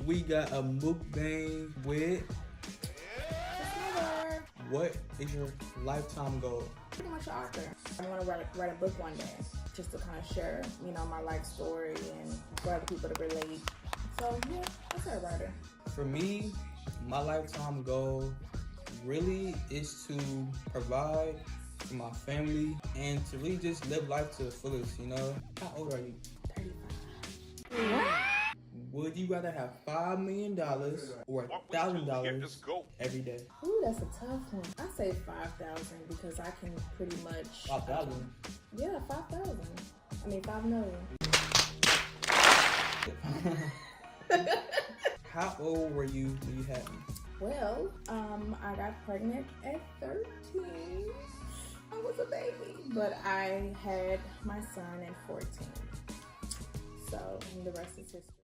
We got a mukbang with. What is your lifetime goal? Pretty much an author. I want to write a book one day, just to kind of share, my life story and for other people to relate. So yeah, I'll say a writer. For me, my lifetime goal really is to provide for my family and to really just live life to the fullest, How old are you? 35. What? Would you rather have $5 million or $1,000 every day? Ooh, that's a tough one. I say 5,000 because I can pretty much. 5,000? Yeah, 5,000. I mean 5 million. How old were you when you had me? Well, I got pregnant at 13. I was a baby, but I had my son at 14. So the rest is history.